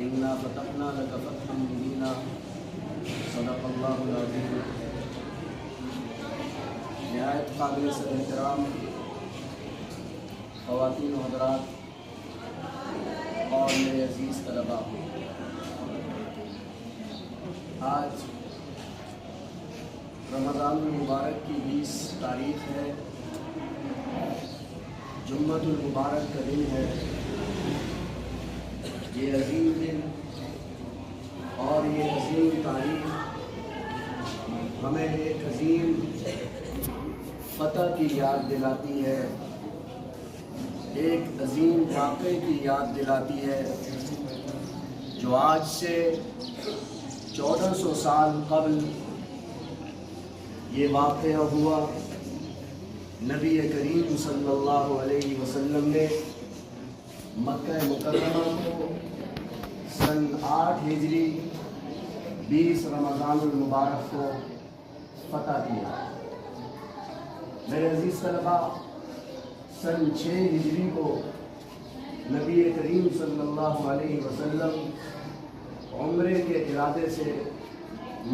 إنا فتحنا لك فتحا مبينا صدق الله العظيم۔ نہایت قابل صدر احترام خواتین و حضرات اور میرے عزیز طلباء، آج رمضان المبارک کی 20 تاریخ ہے، جمعۃ المبارک کا دن ہے۔ یہ عظیم دن اور یہ عظیم تاریخ ہمیں ایک عظیم فتح کی یاد دلاتی ہے، ایک عظیم واقعے کی یاد دلاتی ہے جو آج سے 1400 سال قبل یہ واقعہ ہوا۔ نبی کریم صلی اللہ علیہ وسلم نے مکہ مکرمہ کو سن 8 ہجری 20 رمضان المبارک کو فتح کیا۔ میرے عزیز طلباء، سن 6 ہجری کو نبی کریم صلی اللہ علیہ وسلم عمرے کے ارادے سے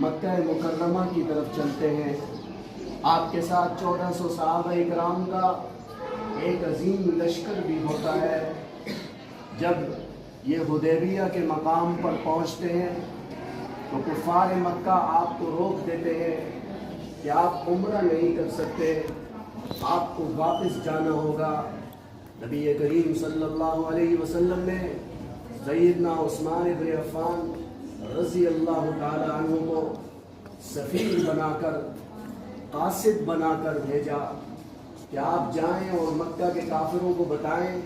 مکہ مکرمہ کی طرف چلتے ہیں۔ آپ کے ساتھ 1400 صحابہ اکرام کا ایک عظیم لشکر بھی ہوتا ہے۔ جب یہ حدیبیہ کے مقام پر پہنچتے ہیں تو کفار مکہ آپ کو روک دیتے ہیں کہ آپ عمرہ نہیں کر سکتے، آپ کو واپس جانا ہوگا۔ نبی کریم صلی اللہ علیہ وسلم نے سیدنا عثمان بن عفان رضی اللہ تعالی عنہ کو سفیر بنا کر، قاصد بنا کر بھیجا کہ آپ جائیں اور مکہ کے کافروں کو بتائیں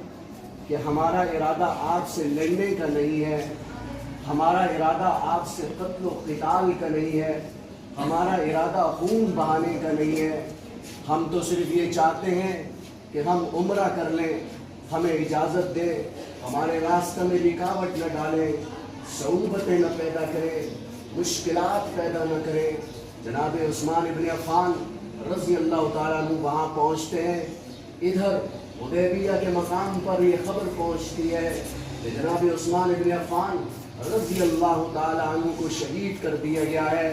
کہ ہمارا ارادہ آپ سے لڑنے کا نہیں ہے، ہمارا ارادہ آپ سے قتل و قتال کا نہیں ہے، ہمارا ارادہ خون بہانے کا نہیں ہے، ہم تو صرف یہ چاہتے ہیں کہ ہم عمرہ کر لیں، ہمیں اجازت دیں، ہمارے راستہ میں رکاوٹ نہ ڈالیں، صعوبتیں نہ پیدا کریں، مشکلات پیدا نہ کریں۔ جناب عثمان بن عفان رضی اللہ تعالیٰ عنہ وہاں پہنچتے ہیں۔ ادھر حدیبیہ کے مقام پر یہ خبر پہنچتی ہے کہ جناب عثمان بن عفان رضی اللہ تعالیٰ عنہ کو شہید کر دیا گیا ہے۔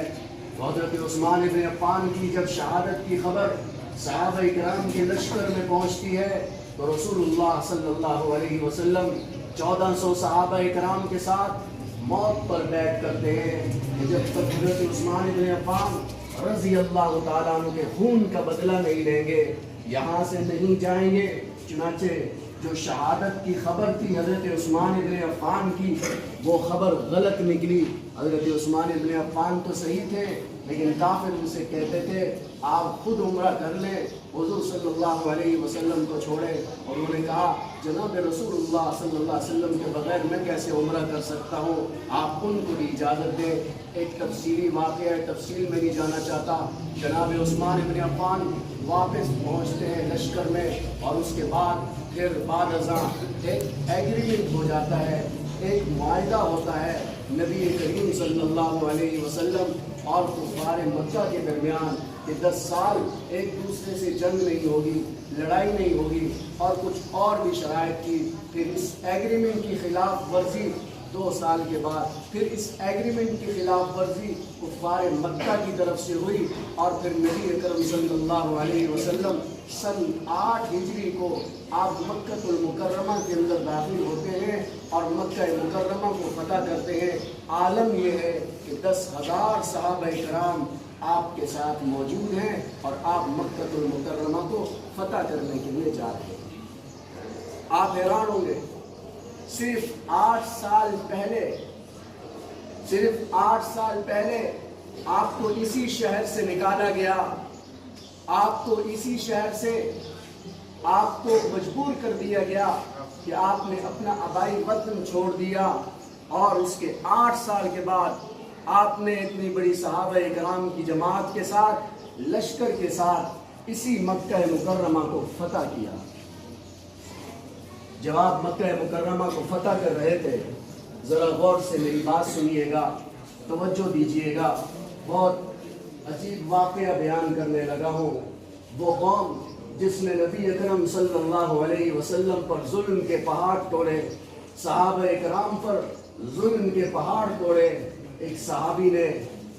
حضرت عثمان بن عفان کی جب شہادت کی خبر صحابہ اکرام کے لشکر میں پہنچتی ہے تو رسول اللہ صلی اللہ علیہ وسلم 1400 صحابہ اکرام کے ساتھ موت پر بیعت کرتے ہیں کہ جب تک حضرت عثمان بن عفان رضی اللہ تعالیٰ عنہ کے خون کا بدلہ نہیں لیں گے، یہاں سے نہیں جائیں گے۔ چنانچہ جو شہادت کی خبر تھی حضرت عثمان بن عفان کی، وہ خبر غلط نکلی۔ حضرت عثمان بن عفان تو صحیح تھے، لیکن کافر ان سے کہتے تھے آپ خود عمرہ کر لیں، حضور صلی اللہ علیہ وسلم کو چھوڑیں۔ اور انہوں نے کہا جناب رسول اللہ صلی اللہ علیہ وسلم کے بغیر میں کیسے عمرہ کر سکتا ہوں، آپ ان کو بھی اجازت دیں۔ ایک تفصیلی واقعہ ہے، تفصیل میں نہیں جانا چاہتا۔ جناب عثمان بن عفان واپس پہنچتے ہیں لشکر میں، اور اس کے بعد پھر بعد ازاں ایک ایگریمنٹ ہو جاتا ہے، ایک معاہدہ ہوتا ہے نبی کریم صلی اللہ علیہ وسلم اور کفار مکہ کے درمیان کہ 10 سال ایک دوسرے سے جنگ نہیں ہوگی، لڑائی نہیں ہوگی، اور کچھ اور بھی شرائط کی۔ پھر اس ایگریمنٹ کی خلاف ورزی 2 سال کے بعد پھر اس ایگریمنٹ کی خلاف ورزی کفار مکہ کی طرف سے ہوئی، اور پھر نبی اکرم صلی اللہ علیہ وسلم سن 8 ہجری کو آپ مکہ المکرمہ کے اندر داخل ہوتے ہیں اور مکہ مکرمہ کو فتح کرتے ہیں۔ عالم یہ ہے کہ 10,000 صحابہ کرام آپ کے ساتھ موجود ہیں اور آپ مکہ المکرمہ کو فتح کرنے کے لیے جا رہے ہیں۔ آپ حیران ہوں گے، صرف 8 سال پہلے آپ کو اسی شہر سے نکالا گیا، آپ کو اسی شہر سے آپ کو مجبور کر دیا گیا کہ آپ نے اپنا آبائی وطن چھوڑ دیا، اور اس کے 8 سال کے بعد آپ نے اتنی بڑی صحابہ کرام کی جماعت کے ساتھ، لشکر کے ساتھ اسی مکہ مکرمہ کو فتح کیا۔ جب آپ مکہ مکرمہ کو فتح کر رہے تھے، ذرا غور سے میری بات سنیے گا، توجہ دیجیے گا، بہت عجیب واقعہ بیان کرنے لگا ہوں۔ وہ قوم جس نے نبی اکرم صلی اللہ علیہ وسلم پر ظلم کے پہاڑ توڑے، صحابہ اکرام پر ظلم کے پہاڑ توڑے۔ ایک صحابی نے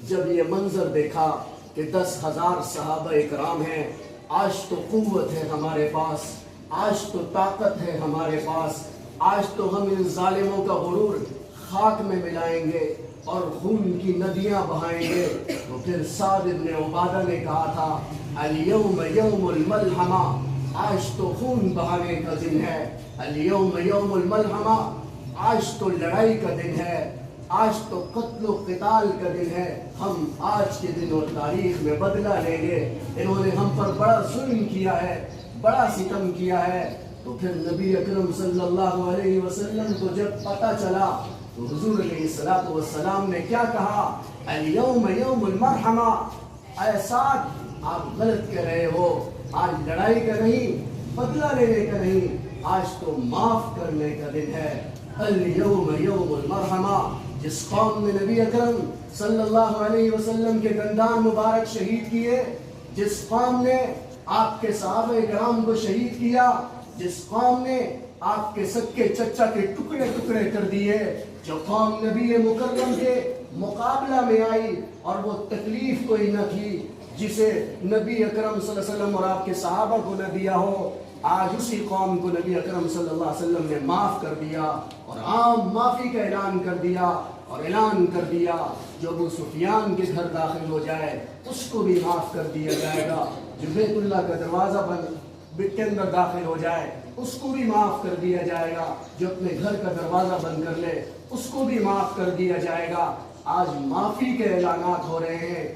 جب یہ منظر دیکھا کہ 10,000 صحابہ اکرام ہیں، آج تو قوت ہے ہمارے پاس، آج تو طاقت ہے ہمارے پاس، آج تو ہم ان ظالموں کا غرور خاک میں ملائیں گے اور خون کی ندیاں بہائیں گے۔ تو پھر سعد بن عبادہ نے کہا تھا الیوم یوم الملحمہ، آج تو خون بہانے کا دن ہے، الیوم یوم الملحمہ، آج تو لڑائی کا دن ہے، آج تو قتل و قتال کا دن ہے، ہم آج کے دن اور تاریخ میں بدلہ لیں گے۔ انہوں نے ہم پر بڑا ظلم کیا ہے، بڑا ستم کیا ہے۔ تو پھر نبی اکرم صلی اللہ علیہ وسلم کو جب پتہ چلا تو حضور علیہ الصلوۃ والسلام نے کیا کہا؟ الیوم یوم المرحمہ، اے سعد آپ غلط کہہ رہے ہو، آج لڑائی کا نہیں، بدلہ لینے کا نہیں، آج تو معاف کرنے کا دن ہے۔ الیوم یوم المرحمہ، جس قوم نے نبی اکرم صلی اللہ علیہ وسلم کے دندان مبارک شہید کیے، جس قوم نے آپ کے صحابہ کرام کو شہید کیا، جس قوم نے آپ کے سکے چچا کے ٹکڑے ٹکڑے کر دیے، جو قوم نبی مکرم کے مقابلہ میں آئی اور وہ تکلیف کوئی نہ تھی جسے نبی اکرم صلی اللہ علیہ وسلم اور آپ کے صحابہ کو نہ دیا ہو، آج اسی قوم کو نبی اکرم صلی اللہ علیہ وسلم نے معاف کر دیا اور عام معافی کا اعلان کر دیا، اور اعلان کر دیا جو ابو سفیان کے گھر داخل ہو جائے اس کو بھی معاف کر دیا جائے گا، جو بیت اللہ کا دروازہ بند کے اندر داخل ہو جائے اس کو بھی معاف کر دیا جائے گا، جو اپنے گھر کا دروازہ بند کر لے اس کو بھی معاف کر دیا جائے گا۔ آج معافی کے اعلانات ہو رہے ہیں۔